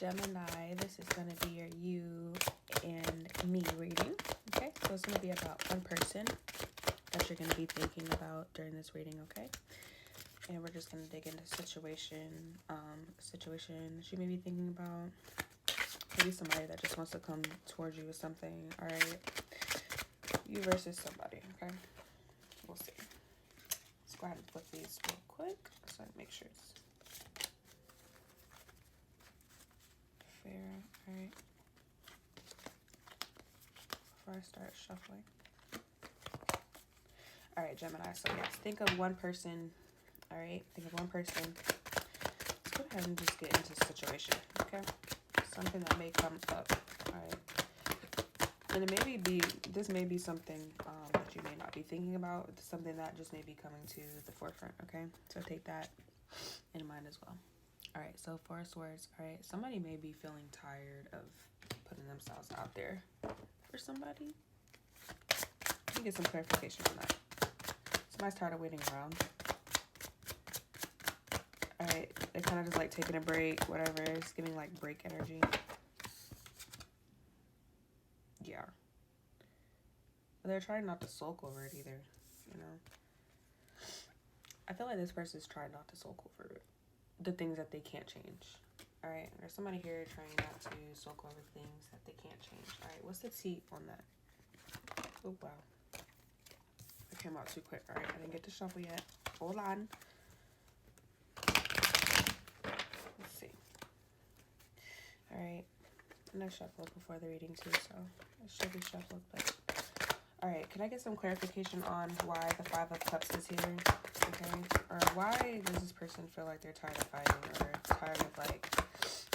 Gemini, this is going to be your you and me reading. Okay, so it's going to be about one person that you're going to be thinking about during this reading, okay? And we're just going to dig into situation that you may be thinking about. Maybe somebody that just wants to come towards you with something, all right? You versus somebody, okay? We'll see. Let's go ahead and flip these real quick so I can make sure it's fair, all right? Before I start shuffling. All right, Gemini, so yes, think of one person, all right? Think of one person. Let's go ahead and just get into the situation, okay? Something that may come up, all right? And this may be something that you may not be thinking about. It's something that just may be coming to the forefront, okay? So take that in mind as well. All right, so Four of Swords, all right? Somebody may be feeling tired of putting themselves out there for somebody. Let me get some clarification on that. Somebody's tired of waiting around. All right, they're kind of just like taking a break, whatever. It's giving like break energy. Yeah. But they're trying not to sulk over it either, you know. I feel like this person's trying not to sulk over the things that they can't change. All right, there's somebody here trying not to sulk over things that they can't change. All right, what's the T on that? Oh, wow. It came out too quick. All right, I didn't get to shuffle yet. Hold on. Let's see. All right. And I shuffled before the reading too, so it should be shuffled. But all right, can I get some clarification on why the Five of Cups is here? Okay, or why does this person feel like they're tired of fighting or tired of like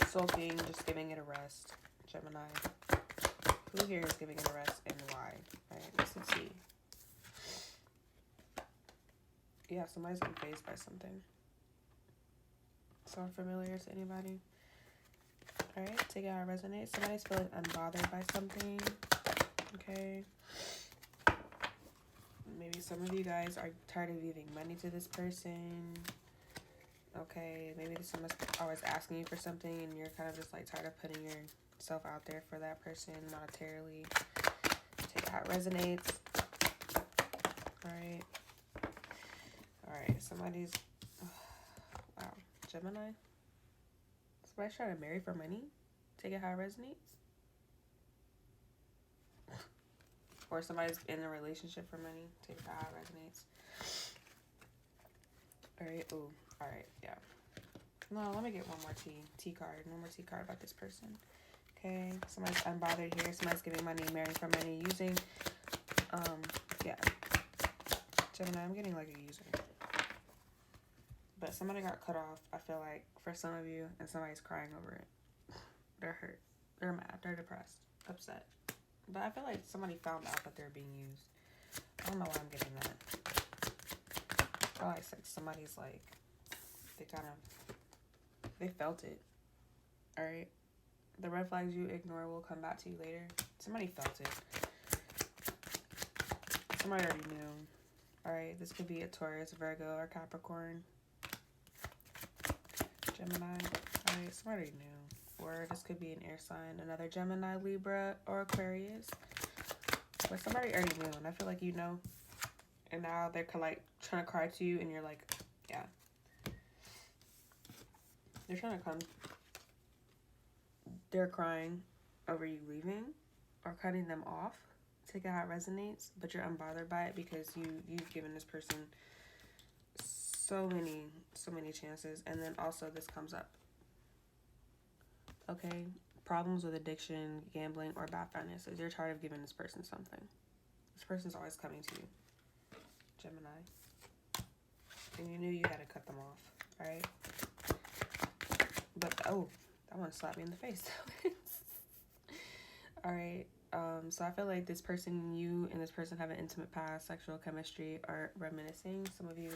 sulking, just giving it a rest? Gemini, who here is giving it a rest and why? All right, let's see. Yeah, somebody's been fazed by something. Sound familiar to anybody? All right, take it how it resonates. Somebody's feeling unbothered by something. Okay. Maybe some of you guys are tired of giving money to this person. Okay, maybe someone's always asking you for something and you're kind of just like tired of putting yourself out there for that person monetarily. Take it how it resonates. All right. All right, somebody's... wow, Gemini? Somebody's trying to marry for money? Take it how it resonates? Or somebody's in a relationship for money? Take it how it resonates. All right, ooh, all right, yeah. No, let me get one more T card. One more T card about this person. Okay, somebody's unbothered here. Somebody's giving money, marrying for money, using, yeah. Gemini, I'm getting like a user. But somebody got cut off, I feel like, for some of you, and somebody's crying over it. They're hurt. They're mad. They're depressed. Upset. But I feel like somebody found out that they're being used. I don't know why I'm getting that. I feel like somebody's like, they felt it. All right? The red flags you ignore will come back to you later. Somebody felt it. Somebody already knew. All right? This could be a Taurus, Virgo, or Capricorn. Gemini. All right, somebody knew. Or this could be an air sign, another Gemini, Libra, or Aquarius. But somebody already knew, and I feel like you know. And now they're like trying to cry to you, and you're like, yeah. They're trying to come. They're crying over you leaving or cutting them off. Take it how it resonates, but you're unbothered by it because you've given this person so many chances. And then also this comes up. Okay, problems with addiction, gambling, or bad finances. You're tired of giving this person something. This person's always coming to you. Gemini. And you knew you had to cut them off, all right? But, oh, that one slapped me in the face. All right, so I feel like this person, you and this person have an intimate past, sexual chemistry, or reminiscing. Some of you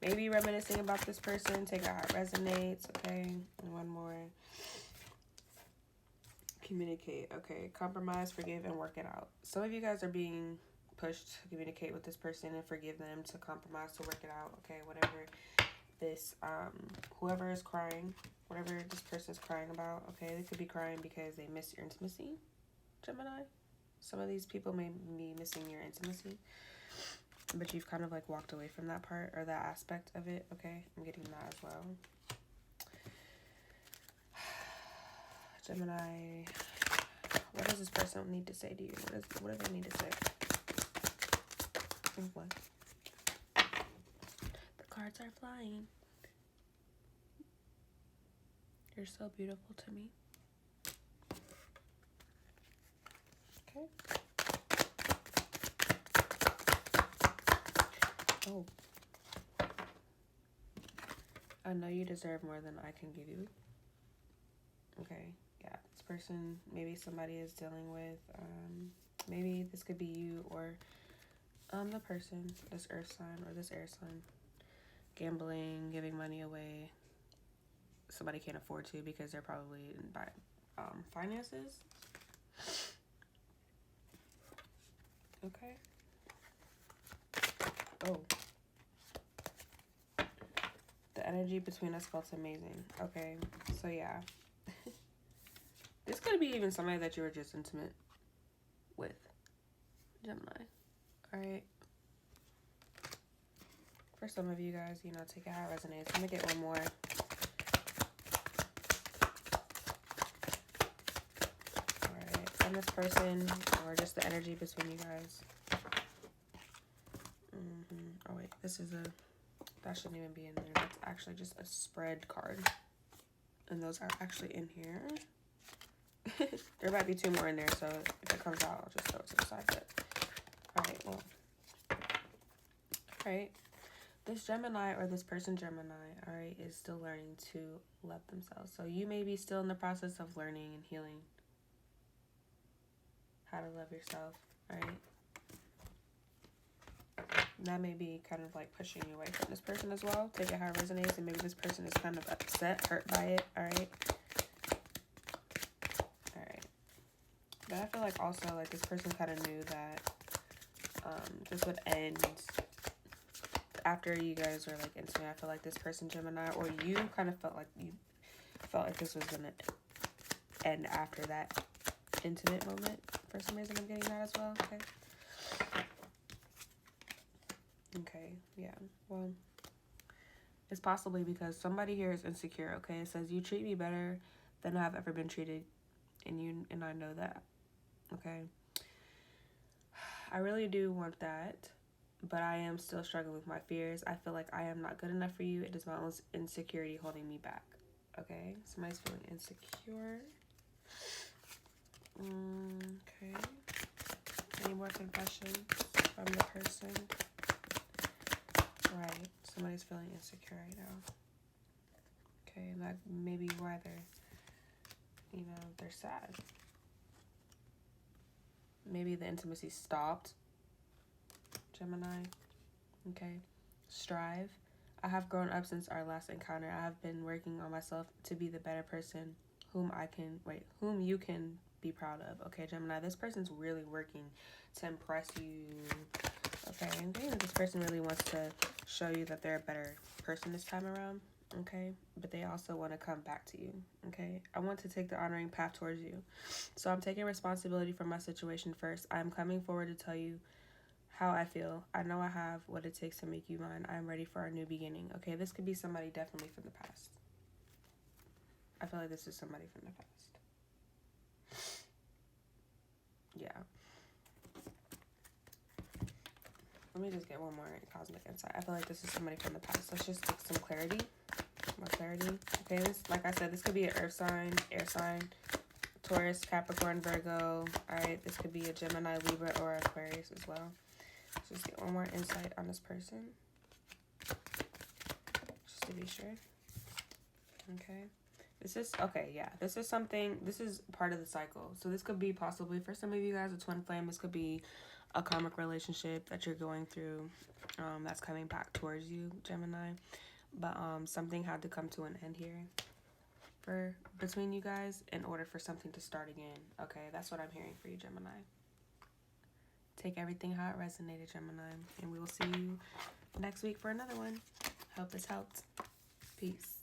may be reminiscing about this person. Take out how it resonates, okay? And one more. Communicate, okay? Compromise, forgive, and work it out. Some of you guys are being pushed to communicate with this person and forgive them, to compromise, to work it out, okay? Whatever this, whoever is crying, whatever this person is crying about, okay, they could be crying because they miss your intimacy, Gemini. Some of these people may be missing your intimacy, but you've kind of like walked away from that part or that aspect of it, okay? I'm getting that as well. Gemini, what does this person need to say to you? What do they need to say? What? The cards are flying. You're so beautiful to me. Okay. Oh. I know you deserve more than I can give you. Okay. Yeah. This person, maybe somebody is dealing with, maybe this could be you or the person, this earth sign or this air sign. Gambling, giving money away. Somebody can't afford to because they're probably by finances. Okay. Oh. The energy between us felt amazing. Okay. So yeah. This could be even somebody that you were just intimate with. Gemini. Alright. For some of you guys, you know, take it how it resonates. I'm gonna get one more. Alright. And this person, or just the energy between you guys. Oh wait, this is a, that shouldn't even be in there. That's actually just a spread card. And those are actually in here. There might be two more in there, so if it comes out, I'll just throw it to the side. But alright, well. Alright. This Gemini or this person Gemini, alright, is still learning to love themselves. So you may be still in the process of learning and healing how to love yourself, alright? That may be kind of like pushing you away from this person as well. Take it how it resonates, and maybe this person is kind of upset, hurt by it, alright? Alright. But I feel like also, like, this person kind of knew that this would end after you guys are, like, intimate. I feel like this person, Gemini, or you kind of felt like this was going to end after that intimate moment. For some reason, I'm getting that as well, okay? Okay, yeah, well, it's possibly because somebody here is insecure, okay? It says, you treat me better than I've ever been treated, and I know that, okay? I really do want that, but I am still struggling with my fears. I feel like I am not good enough for you. It is my own insecurity holding me back, okay? Somebody's feeling insecure. Okay. Any more confessions from the person? Right. Somebody's feeling insecure right now. Okay, and that may be why they're sad. Maybe the intimacy stopped. Gemini. Okay. Strive. I have grown up since our last encounter. I have been working on myself to be the better person whom you can be proud of. Okay, Gemini, this person's really working to impress you. Okay, and this person really wants to show you that they're a better person this time around. Okay, but they also want to come back to you. Okay, I want to take the honoring path towards you. So I'm taking responsibility for my situation first. I'm coming forward to tell you how I feel. I know I have what it takes to make you mine. I'm ready for a new beginning. Okay, this could be somebody definitely from the past. I feel like this is somebody from the past. Yeah. Let me just get one more cosmic insight. I feel like this is somebody from the past. Let's just get some clarity. More clarity. Okay, this, like I said, this could be an earth sign, air sign, Taurus, Capricorn, Virgo. Alright, this could be a Gemini, Libra, or Aquarius as well. Let's just get one more insight on this person. Just to be sure. Okay. This is, okay, yeah. This is something, this is part of the cycle. So this could be possibly, for some of you guys, a twin flame. This could be a karmic relationship that you're going through that's coming back towards you, Gemini. But something had to come to an end here between you guys in order for something to start again. Okay, that's what I'm hearing for you, Gemini. Take everything how it resonated, Gemini. And we will see you next week for another one. Hope this helped. Peace.